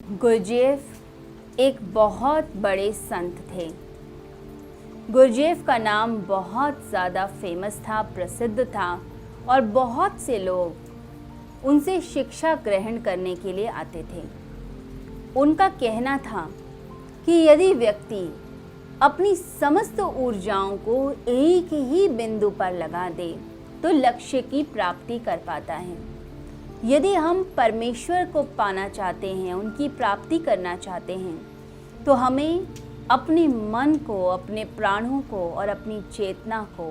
Gurdjieff एक बहुत बड़े संत थे। गुरजेफ का नाम बहुत ज़्यादा फेमस था, प्रसिद्ध था और बहुत से लोग उनसे शिक्षा ग्रहण करने के लिए आते थे। उनका कहना था कि यदि व्यक्ति अपनी समस्त ऊर्जाओं को एक ही बिंदु पर लगा दे तो लक्ष्य की प्राप्ति कर पाता है। यदि हम परमेश्वर को पाना चाहते हैं, उनकी प्राप्ति करना चाहते हैं, तो हमें अपने मन को, अपने प्राणों को और अपनी चेतना को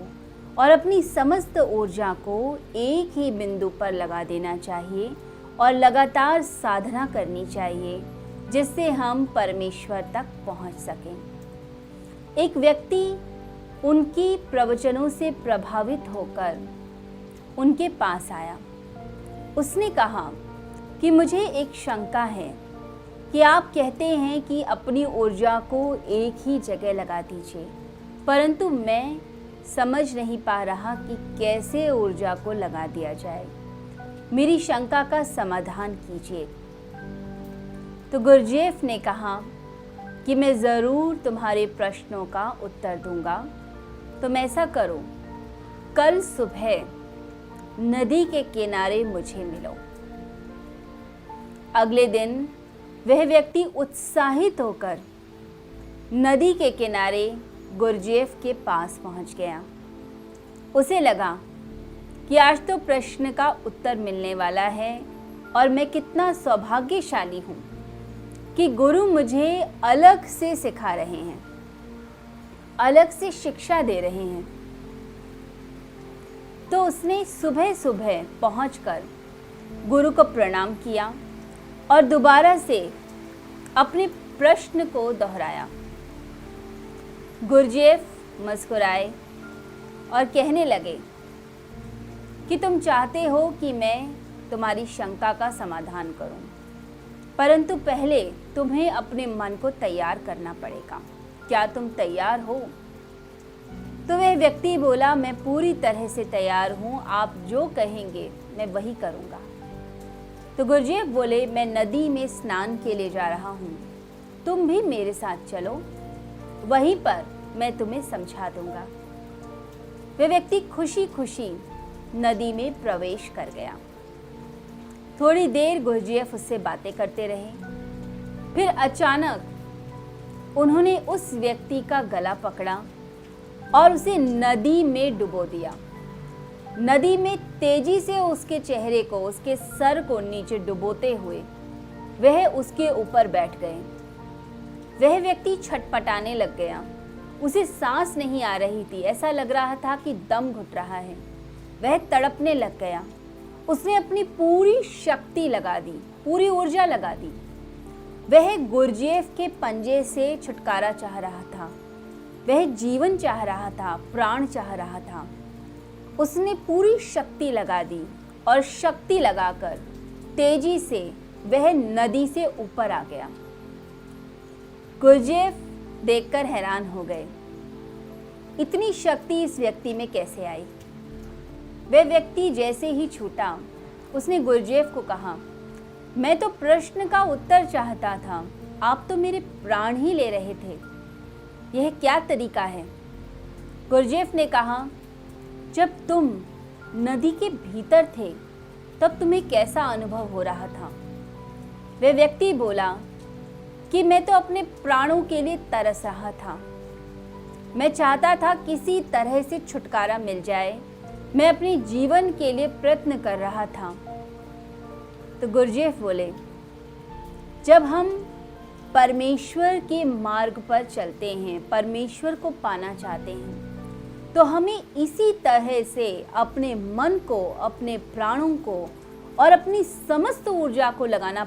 और अपनी समस्त ऊर्जा को एक ही बिंदु पर लगा देना चाहिए और लगातार साधना करनी चाहिए, जिससे हम परमेश्वर तक पहुंच सकें। एक व्यक्ति उनकी प्रवचनों से प्रभावित होकर उनके पास आया। उसने कहा कि मुझे एक शंका है कि आप कहते हैं कि अपनी ऊर्जा को एक ही जगह लगा दीजिए, परंतु मैं समझ नहीं पा रहा कि कैसे ऊर्जा को लगा दिया जाए। मेरी शंका का समाधान कीजिए। तो गुरजेफ ने कहा कि मैं ज़रूर तुम्हारे प्रश्नों का उत्तर दूंगा। तुम ऐसा करो, कल सुबह नदी के किनारे मुझे मिलो। अगले दिन वह व्यक्ति उत्साहित होकर नदी के किनारे गुरजेफ के पास पहुंच गया। उसे लगा कि आज तो प्रश्न का उत्तर मिलने वाला है और मैं कितना सौभाग्यशाली हूं कि गुरु मुझे अलग से सिखा रहे हैं, अलग से शिक्षा दे रहे हैं। तो उसने सुबह सुबह पहुंचकर गुरु को प्रणाम किया और दोबारा से अपने प्रश्न को दोहराया। गुरजेफ मुस्कुराए और कहने लगे कि तुम चाहते हो कि मैं तुम्हारी शंका का समाधान करूं, परंतु पहले तुम्हें अपने मन को तैयार करना पड़ेगा। क्या तुम तैयार हो? तो वह व्यक्ति बोला, मैं पूरी तरह से तैयार हूँ, आप जो कहेंगे मैं वही करूँगा। तो गुरजेफ बोले, मैं नदी में स्नान के लिए जा रहा हूँ, तुम भी मेरे साथ चलो, वहीं पर मैं तुम्हें समझा दूंगा। वह व्यक्ति खुशी खुशी नदी में प्रवेश कर गया। थोड़ी देर गुरजेफ उससे बातें करते रहे। फिर अचानक उन्होंने उस व्यक्ति का गला पकड़ा और उसे नदी में डुबो दिया। नदी में तेजी से उसके चेहरे को, उसके सर को नीचे डुबोते हुए वह उसके ऊपर बैठ गए। वह व्यक्ति छटपटाने लग गया। उसे सांस नहीं आ रही थी, ऐसा लग रहा था कि दम घुट रहा है। वह तड़पने लग गया। उसने अपनी पूरी शक्ति लगा दी, पूरी ऊर्जा लगा दी। वह गुरजेफ के पंजे से छुटकारा चाह रहा था, वह जीवन चाह रहा था, प्राण चाह रहा था। उसने पूरी शक्ति लगा दी और शक्ति लगाकर तेजी से वह नदी से ऊपर आ गया। गुरजेफ देखकर हैरान हो गए, इतनी शक्ति इस व्यक्ति में कैसे आई। वह व्यक्ति जैसे ही छूटा, उसने गुरजेफ को कहा, मैं तो प्रश्न का उत्तर चाहता था, आप तो मेरे प्राण ही ले रहे थे, यह क्या तरीका है? गुरजेफ ने कहा, जब तुम नदी के भीतर थे तब तुम्हें कैसा अनुभव हो रहा था? वह व्यक्ति बोला कि मैं तो अपने प्राणों के लिए तरस रहा था। मैं चाहता था किसी तरह से छुटकारा मिल जाए। मैं अपने जीवन के लिए प्रयत्न कर रहा था। तो गुरजेफ बोले, जब हम परमेश्वर के मार्ग पर चलते हैं, परमेश्वर को पाना चाहते हैं, तो हमें इसी तरह से अपने मन को, अपने प्राणों को और अपनी समस्त ऊर्जा को लगाना